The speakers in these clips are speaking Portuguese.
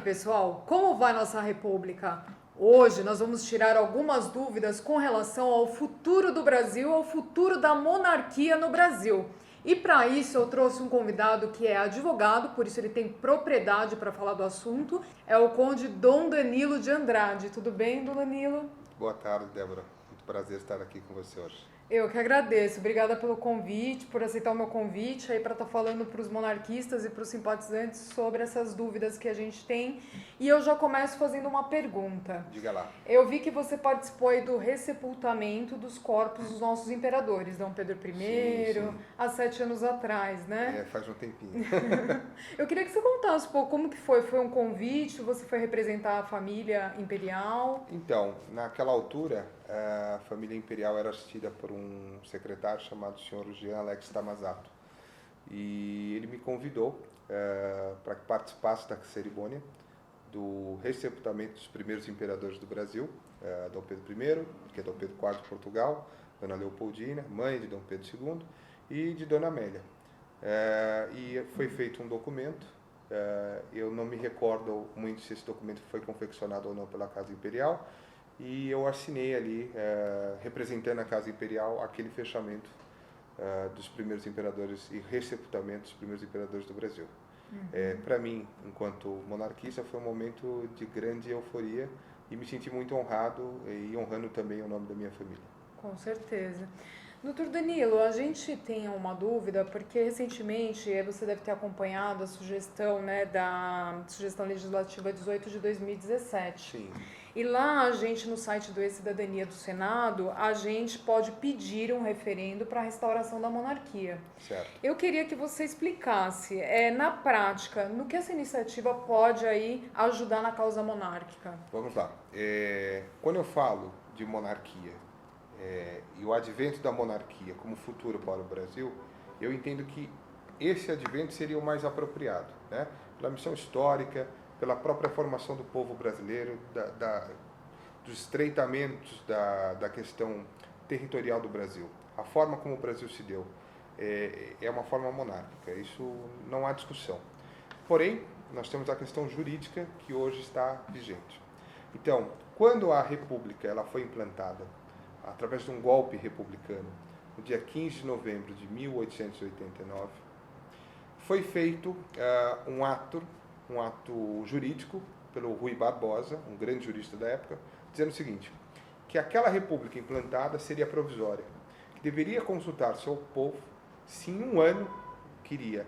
pessoal, como vai nossa república? Hoje nós vamos tirar algumas dúvidas com relação ao futuro do Brasil, ao futuro da monarquia no Brasil. E para isso eu trouxe um convidado que é advogado, por isso ele tem propriedade para falar do assunto, é o Conde Dom Danilo de Andrade. Tudo bem, Dom Danilo? Boa tarde, Débora. Muito prazer estar aqui com você hoje. Eu que agradeço. Obrigada pelo convite, por aceitar o meu convite aí para estar falando para os monarquistas e para os simpatizantes sobre essas dúvidas que a gente tem. E eu já começo fazendo uma pergunta. Diga lá. Eu vi que você participou aí do ressepultamento dos corpos dos nossos imperadores, Dom Pedro I, Sim. há 7 anos atrás, né? Faz um tempinho. Eu queria que você contasse um pouco como que foi. Foi um convite? Você foi representar a família imperial? Então, naquela altura, a família imperial era assistida por um secretário chamado Sr. Jean Alex Tamazato. E ele me convidou para que participasse da cerimônia do ressepultamento dos primeiros imperadores do Brasil, Dom Pedro I, que é Dom Pedro IV de Portugal, Dona Leopoldina, mãe de Dom Pedro II, e de Dona Amélia. E foi feito um documento, eu não me recordo muito se esse documento foi confeccionado ou não pela Casa Imperial, e eu assinei ali, representando a Casa Imperial, aquele fechamento dos primeiros imperadores e ressepultamento dos primeiros imperadores do Brasil. Para mim, enquanto monarquista, foi um momento de grande euforia e me senti muito honrado e honrando também o nome da minha família. Com certeza. Doutor Danilo, a gente tem uma dúvida, porque recentemente você deve ter acompanhado a sugestão, né, da sugestão legislativa 18 de 2017. Sim. E lá a gente, no site do E-Cidadania do Senado, a gente pode pedir um referendo para a restauração da monarquia. Certo. Eu queria que você explicasse, na prática, no que essa iniciativa pode aí ajudar na causa monárquica. Vamos lá. Quando eu falo de monarquia e o advento da monarquia como futuro para o Brasil, eu entendo que esse advento seria o mais apropriado, né? Pela missão histórica, pela própria formação do povo brasileiro, dos estreitamentos da questão territorial do Brasil. A forma como o Brasil se deu é uma forma monárquica, isso não há discussão. Porém, nós temos a questão jurídica que hoje está vigente. Então, quando a República ela foi implantada através de um golpe republicano, no dia 15 de novembro de 1889, foi feito um ato jurídico pelo Rui Barbosa, um grande jurista da época, dizendo o seguinte, que aquela república implantada seria provisória, que deveria consultar seu povo se em um ano queria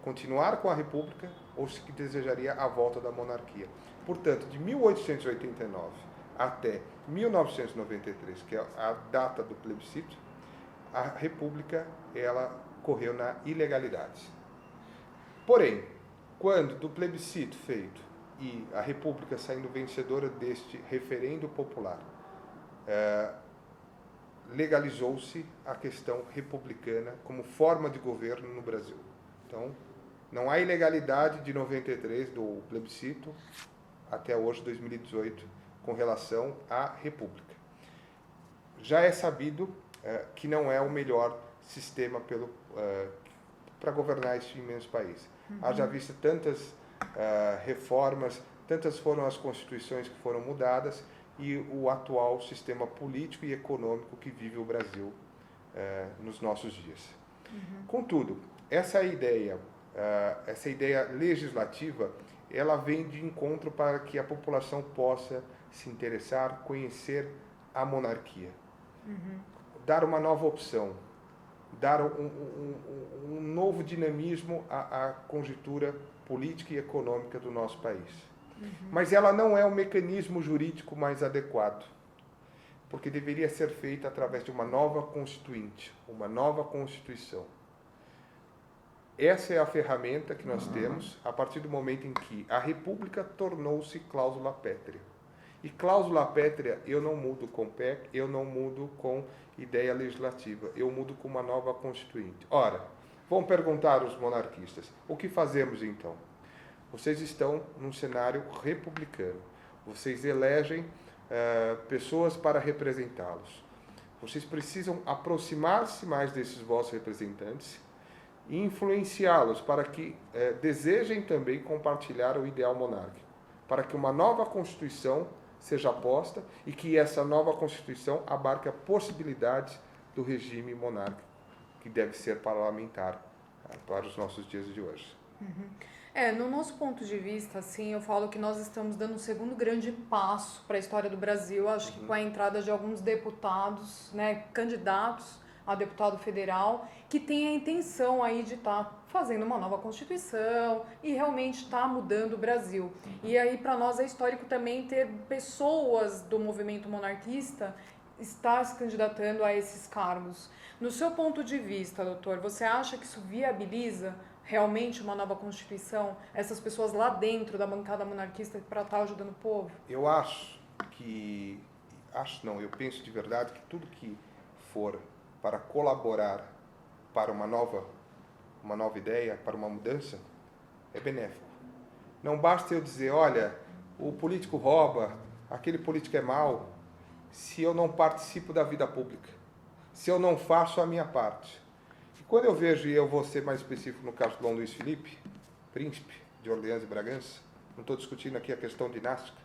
continuar com a república ou se desejaria a volta da monarquia. Portanto, de 1889 até 1993, que é a data do plebiscito, a república ela correu na ilegalidade. Porém, quando do plebiscito feito e a República saindo vencedora deste referendo popular, legalizou-se a questão republicana como forma de governo no Brasil. Então, não há ilegalidade de 93 do plebiscito até hoje, 2018, com relação à República. Já é sabido que não é o melhor sistema para governar este imenso país. Haja vista tantas reformas, tantas foram as constituições que foram mudadas e o atual sistema político e econômico que vive o Brasil nos nossos dias. Contudo, essa ideia legislativa, ela vem de encontro para que a população possa se interessar, conhecer a monarquia, dar uma nova opção, dar um novo dinamismo à conjuntura política e econômica do nosso país. Mas ela não é o mecanismo jurídico mais adequado, porque deveria ser feita através de uma nova constituinte, uma nova constituição. Essa é a ferramenta que nós temos a partir do momento em que a República tornou-se cláusula pétrea. E cláusula pétrea eu não mudo com PEC, eu não mudo com ideia legislativa, eu mudo com uma nova constituinte. Ora, vão perguntar os monarquistas, o que fazemos então? Vocês estão num cenário republicano, vocês elegem pessoas para representá-los. Vocês precisam aproximar-se mais desses vossos representantes e influenciá-los para que desejem também compartilhar o ideal monárquico. para que uma nova Constituição seja posta e que essa nova Constituição abarque a possibilidade do regime monárquico, que deve ser parlamentar para os nossos dias de hoje. No nosso ponto de vista, assim, eu falo que nós estamos dando um segundo grande passo para a história do Brasil. Acho que com a entrada de alguns deputados, né, candidatos a deputado federal, que tem a intenção aí de estar fazendo uma nova Constituição e realmente estar mudando o Brasil. E aí, para nós, é histórico também ter pessoas do movimento monarquista estar se candidatando a esses cargos. No seu ponto de vista, doutor, você acha que isso viabiliza realmente uma nova Constituição? Essas pessoas lá dentro da bancada monarquista para estar ajudando o povo? Eu acho que... Acho não, eu penso de verdade que tudo que for para colaborar para uma nova ideia, para uma mudança, é benéfico. Não basta eu dizer, olha, o político rouba, aquele político é mau, se eu não participo da vida pública, se eu não faço a minha parte. E quando eu vejo, e eu vou ser mais específico no caso do Dom Luiz Felipe, príncipe de Orleans e Bragança, não estou discutindo aqui a questão dinástica,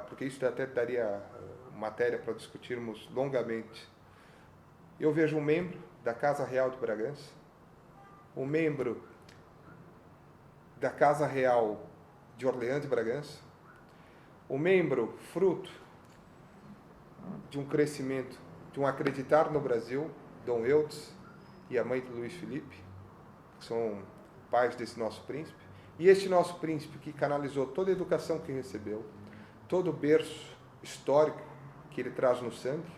porque isso até daria matéria para discutirmos longamente. Eu vejo um membro da Casa Real de Bragança, um membro da Casa Real de Orleans e Bragança, um membro fruto de um crescimento, de um acreditar no Brasil, Dom Eudes e a mãe de Luiz Felipe, que são pais desse nosso príncipe, e este nosso príncipe que canalizou toda a educação que recebeu, todo o berço histórico que ele traz no sangue,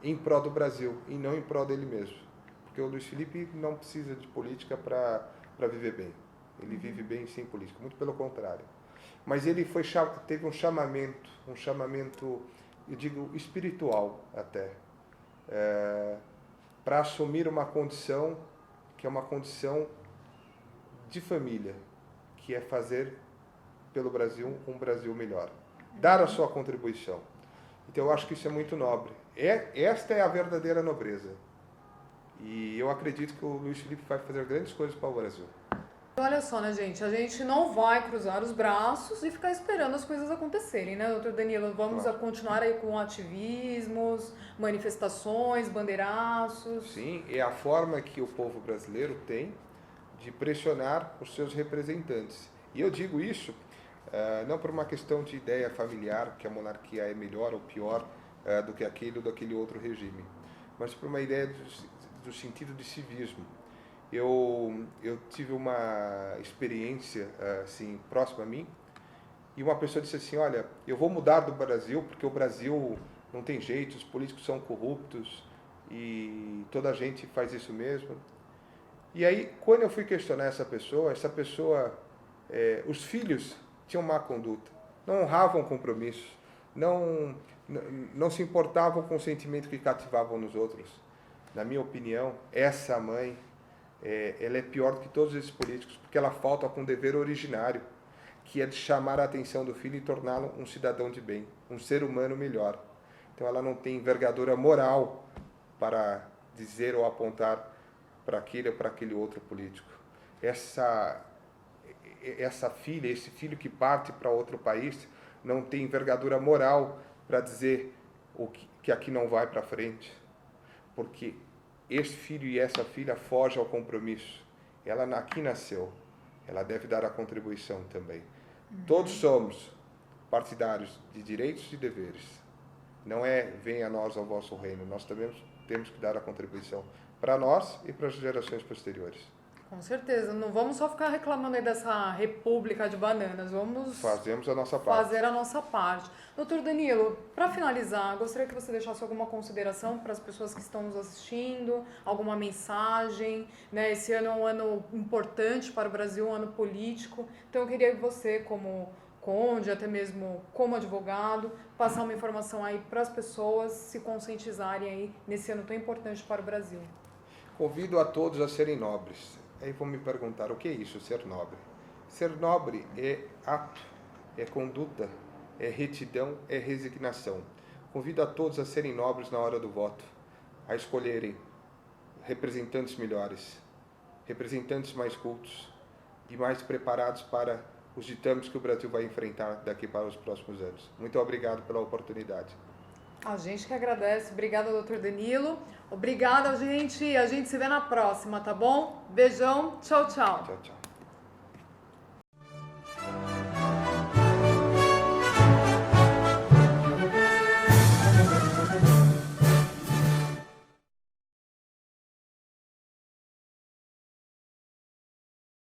em prol do Brasil e não em prol dele mesmo. Porque o Luiz Felipe não precisa de política para viver bem. Ele vive bem sem política, muito pelo contrário. Mas ele teve um chamamento, eu digo espiritual até, para assumir uma condição que é uma condição de família, que é fazer pelo Brasil um Brasil melhor. Dar a sua contribuição. Então eu acho que isso é muito nobre. Esta é a verdadeira nobreza. E eu acredito que o Luiz Felipe vai fazer grandes coisas para o Brasil. Olha só, né, gente? A gente não vai cruzar os braços e ficar esperando as coisas acontecerem, né, doutor Danilo? Vamos continuar aí com ativismos, manifestações, bandeiraços. Sim, é a forma que o povo brasileiro tem de pressionar os seus representantes. E eu digo isso não por uma questão de ideia familiar, que a monarquia é melhor ou pior do que aquele ou daquele outro regime, mas por uma ideia do sentido de civismo. Eu tive uma experiência assim, próxima a mim, e uma pessoa disse assim, olha, eu vou mudar do Brasil, porque o Brasil não tem jeito, os políticos são corruptos, e toda a gente faz isso mesmo. E aí, quando eu fui questionar essa pessoa, os filhos tinham má conduta, não honravam compromissos, não se importavam com o sentimento que cativavam nos outros. Na minha opinião, essa mãe, ela é pior do que todos esses políticos, porque ela falta com o dever originário, que é de chamar a atenção do filho e torná-lo um cidadão de bem, um ser humano melhor. Então ela não tem envergadura moral para dizer ou apontar para aquele ou para aquele outro político. Essa filha, esse filho que parte para outro país, não tem envergadura moral para dizer que aqui não vai para frente. Porque esse filho e essa filha fogem ao compromisso. Ela aqui nasceu, ela deve dar a contribuição também. Todos somos partidários de direitos e deveres. Não venha a nós ao vosso reino, nós também temos que dar a contribuição para nós e para as gerações posteriores. Com certeza, não vamos só ficar reclamando aí dessa república de bananas, vamos fazemos a nossa parte. Fazer a nossa parte. Doutor Danilo, para finalizar, gostaria que você deixasse alguma consideração para as pessoas que estão nos assistindo, alguma mensagem, né? Esse ano é um ano importante para o Brasil, um ano político, então eu queria que você, como conde, até mesmo como advogado, passar uma informação aí para as pessoas se conscientizarem aí nesse ano tão importante para o Brasil. Convido a todos a serem nobres. Aí vão me perguntar, o que é isso, ser nobre? Ser nobre é ato, é conduta, é retidão, é resignação. Convido a todos a serem nobres na hora do voto, a escolherem representantes melhores, representantes mais cultos e mais preparados para os ditames que o Brasil vai enfrentar daqui para os próximos anos. Muito obrigado pela oportunidade. A gente que agradece. Obrigada, doutor Danilo. Obrigada, gente. A gente se vê na próxima, tá bom? Beijão. Tchau, tchau. Tchau, tchau.